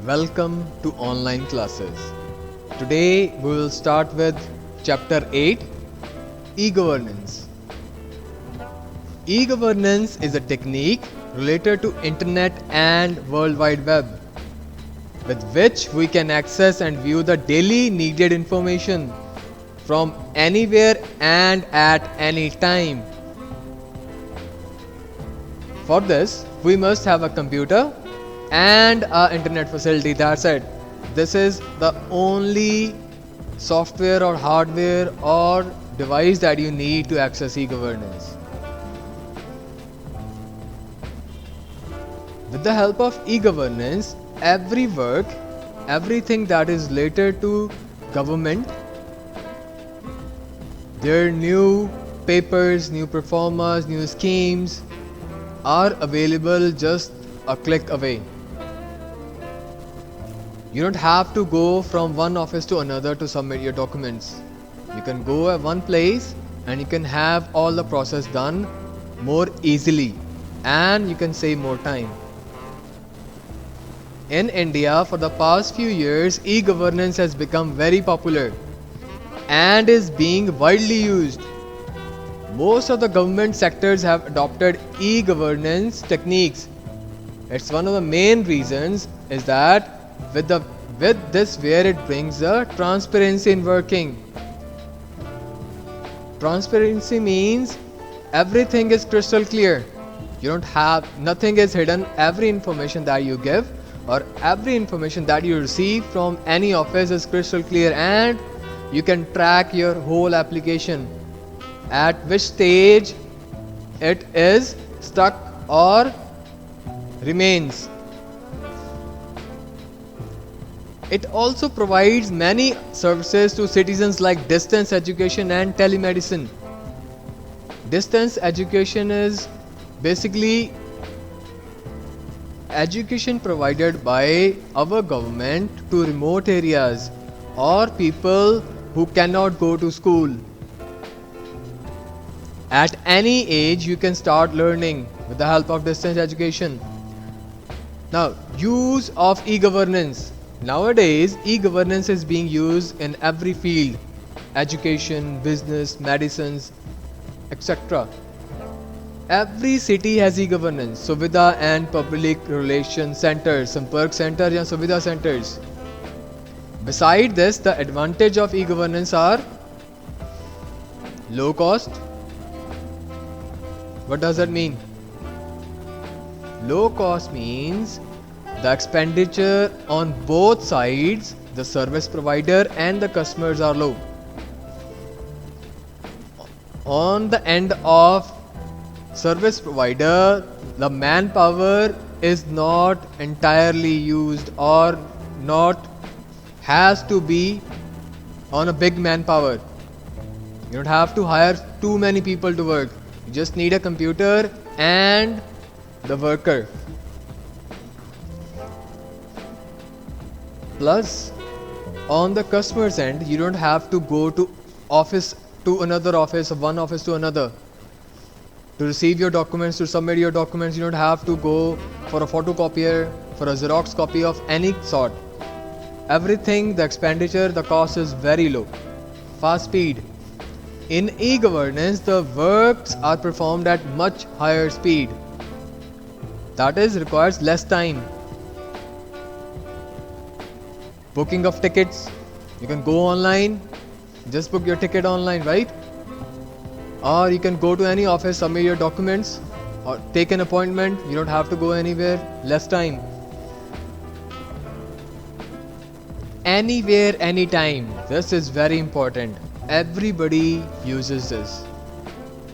Welcome to online classes. Today we will start with chapter 8, e-governance. E-governance is a technique related to internet and World Wide Web with which we can access and view the daily needed information from anywhere and at any time. For this, we must have a computer and a internet facility. That's it. This is the only software or hardware or device that you need to access e-governance. With the help of e-governance, everything that is related to government, their new papers, new performers, new schemes are available just a click away. You don't have to go from one office to another to submit your documents. You can go at one place and you can have all the process done more easily and you can save more time. In India, for the past few years, e-governance has become very popular and is being widely used. Most of the government sectors have adopted e-governance techniques. It's one of the main reasons is that with this where it brings the transparency in working. Transparency means everything is crystal clear. Nothing is hidden. Every information that you give or every information that you receive from any office is crystal clear and you can track your whole application, at which stage it is stuck or remains. It also provides many services to citizens like distance education and telemedicine. Distance education is basically education provided by our government to remote areas or people who cannot go to school. At any age you can start learning with the help of distance education. Now, use of e-governance. Nowadays, e-governance is being used in every field: education, business, medicines, etc. Every city has e-governance, Suvidha and Public Relations Centers, Sampark Center या Suvidha Centers. Beside this, the advantage of e-governance are low cost. What does that mean? Low cost means the expenditure on both sides, the service provider and the customers, are low. On the end of service provider, the manpower is not entirely used or not has to be on a big manpower. You don't have to hire too many people to work. You just need a computer and the worker. Plus, on the customer's end, you don't have to go to another office, or one office to another. To receive your documents, to submit your documents, you don't have to go for a photocopier, for a Xerox copy of any sort. Everything, the expenditure, the cost is very low. Fast speed. In e-governance, the works are performed at much higher speed. That is, requires less time. Booking of tickets, you can go online, just book your ticket online, right? Or you can go to any office, submit your documents or take an appointment. You don't have to go anywhere, less time. Anywhere, anytime. This is very important. Everybody uses this.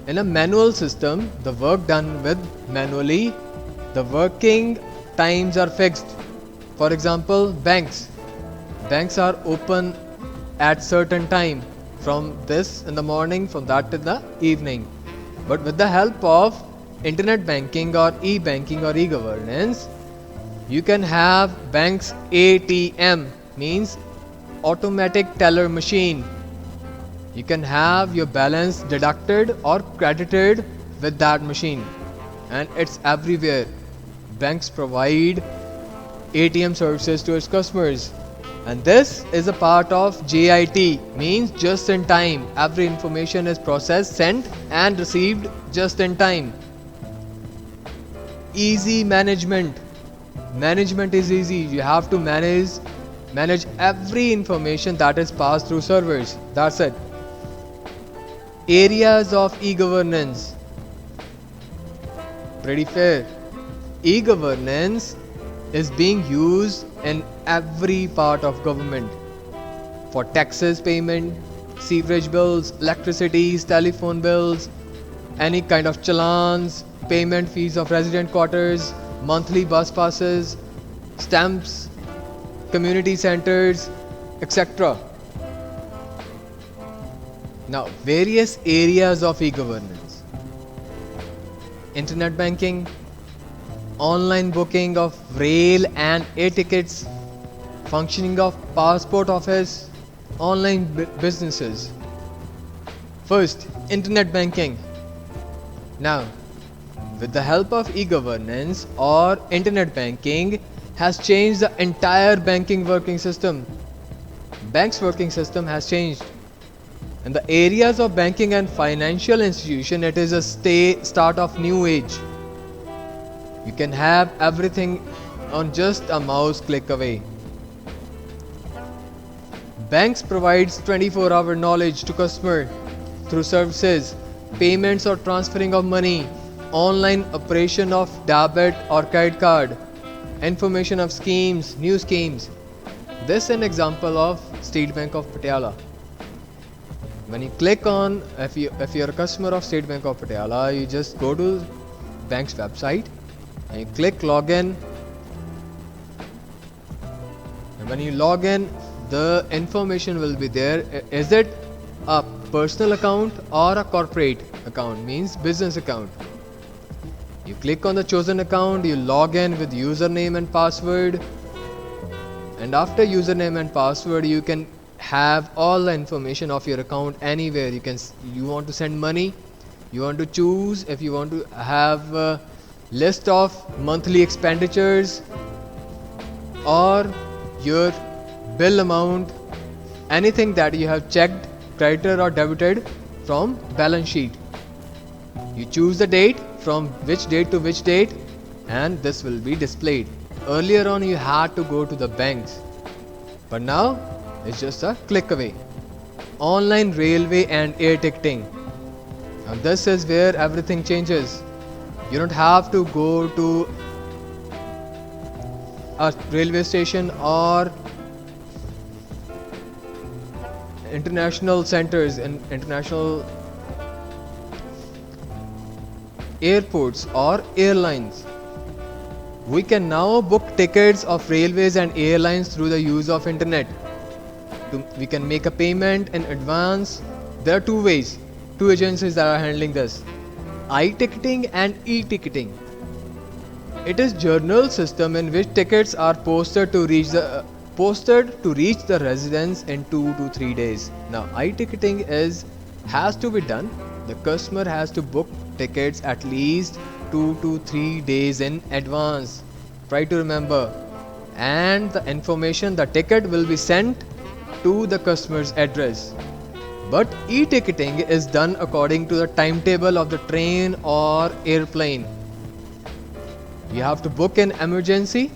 In a manual system, the work done with manually, the working times are fixed. For example, banks are open at certain time, from this in the morning, from that in the evening. But with the help of internet banking or e-banking or e-governance, you can have bank's ATM, means automatic teller machine. You can have your balance deducted or credited with that machine, and it's everywhere. Banks provide ATM services to its customers. And this is a part of JIT, means just in time. Every information is processed, sent and received just in time. Easy management. Management is easy. You have to manage every information that is passed through servers. That's it. Areas of e-governance. Pretty fair. E-governance is being used in every part of government. For taxes payment, sewerage bills, electricities, telephone bills, any kind of challans, payment fees of resident quarters, monthly bus passes, stamps, community centers, etc. Now, various areas of e-governance. Internet banking, online booking of rail and air tickets, functioning of passport office, online businesses. First, internet banking. Now, with the help of e-governance or internet banking has changed the entire banking working system. Bank's working system has changed. In the areas of banking and financial institution, it is a start of new age. You can have everything on just a mouse click away. Banks provides 24-hour knowledge to customer through services, payments or transferring of money, online operation of debit or credit card, information of schemes, new schemes. This is an example of State Bank of Patiala. When you click on, if you're a customer of State Bank of Patiala, you just go to bank's website and you click login. And when you log in, the information will be there. Is it a personal account or a corporate account? Means business account. You click on the chosen account, you log in with username and password, and after username and password you can have all the information of your account anywhere. You want to send money, you want to choose if you want to have a list of monthly expenditures or your bill amount, anything that you have checked, credited or debited from balance sheet. You choose the date, from which date to which date, and this will be displayed. Earlier on you had to go to the banks, but now it's just a click away. Online railway and air ticketing. Now this is where everything changes. You don't have to go to a railway station or international centers and international airports or airlines. We can now book tickets of railways and airlines through the use of internet. We can make a payment in advance. There are two ways, two agencies that are handling this: i-ticketing and e-ticketing. It is journal system in which tickets are posted to reach the residence in 2 to 3 days. Now i-ticketing has to be done. The customer has to book tickets at least 2 to 3 days in advance. Try to remember. And the information, the ticket will be sent to the customer's address. But e-ticketing is done according to the timetable of the train or airplane. You have to book an emergency.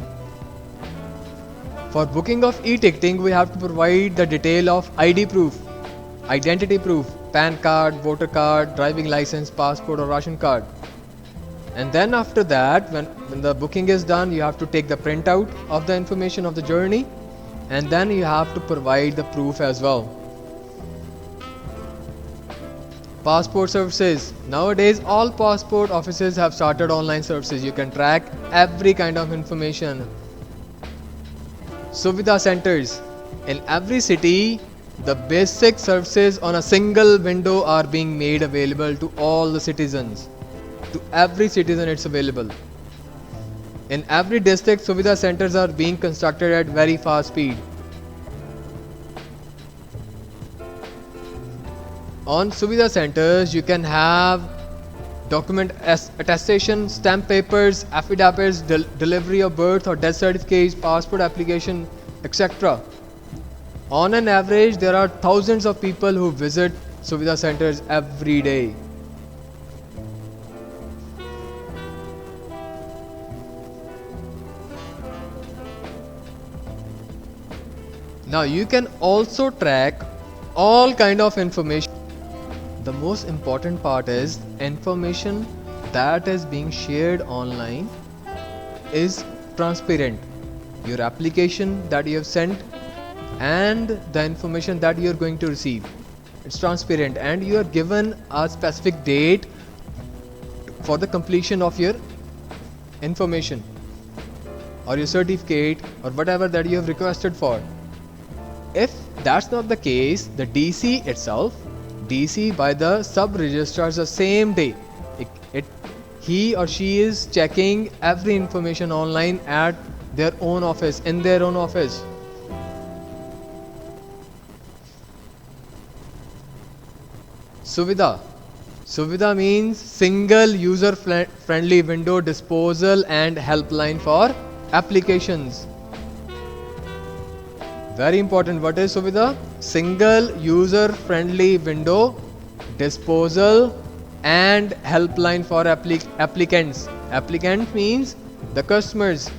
For booking of e-ticketing, we have to provide the detail of ID proof, identity proof, PAN card, voter card, driving license, passport or ration card. And then after that, when the booking is done, you have to take the printout of the information of the journey, and then you have to provide the proof as well. Passport services. Nowadays all passport offices have started online services. You can track every kind of information. Suvidha centers. In every city, the basic services on a single window are being made available to all the citizens. To every citizen it's available. In every district, Suvidha centers are being constructed at very fast speed. On Suvidha centers, you can have document attestation, stamp papers, affidavits, delivery of birth or death certificates, passport application, etc. On an average, there are thousands of people who visit Suvidha centers every day. Now you can also track all kind of information. The most important part is information that is being shared online is transparent. Your application that you have sent and the information that you are going to receive, it's transparent, and you are given a specific date for the completion of your information or your certificate or whatever that you have requested for. If that's not the case, the DC itself, DC by the sub-registrars the same day, he or she is checking every information online at their own office, in their own office. Suvidha. Suvidha means single user friendly window disposal and helpline for applications. Very important. What is Suvidha? Single user friendly window disposal and helpline for applicants. Applicant means the customers.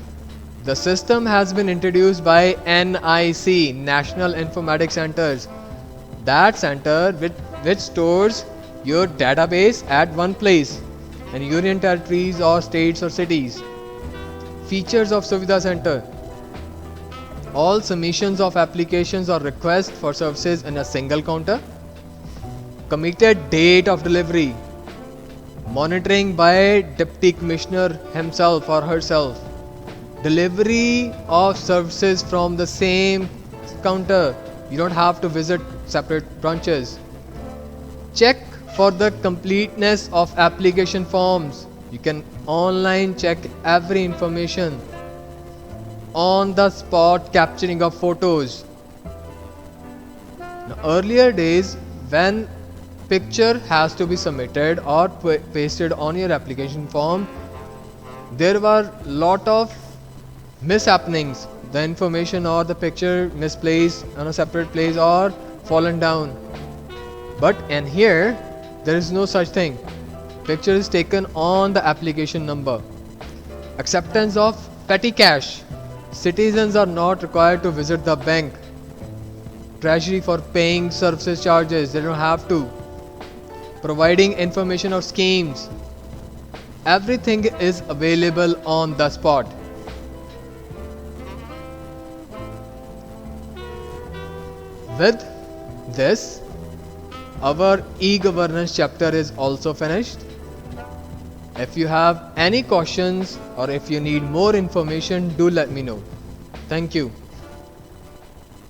The system has been introduced by NIC, National Informatics Centers. That center which stores your database at one place in union territories or states or cities. Features of Suvidha Center. All submissions of applications or requests for services in a single counter. Committed date of delivery. Monitoring by Deputy Commissioner himself or herself. Delivery of services from the same counter. You don't have to visit separate branches. Check for the completeness of application forms. You can online check every information. On the spot capturing of photos. Now, earlier days, when picture has to be submitted or pasted on your application form, there were lot of mishappenings. The information or the picture misplaced on a separate place or fallen down. But in here, there is no such thing. Picture is taken on the application number. Acceptance of petty cash. Citizens are not required to visit the bank, treasury for paying services charges. They don't have to. Providing information of schemes. Everything is available on the spot. With this, our e-governance chapter is also finished. If you have any questions or if you need more information, do let me know. Thank you.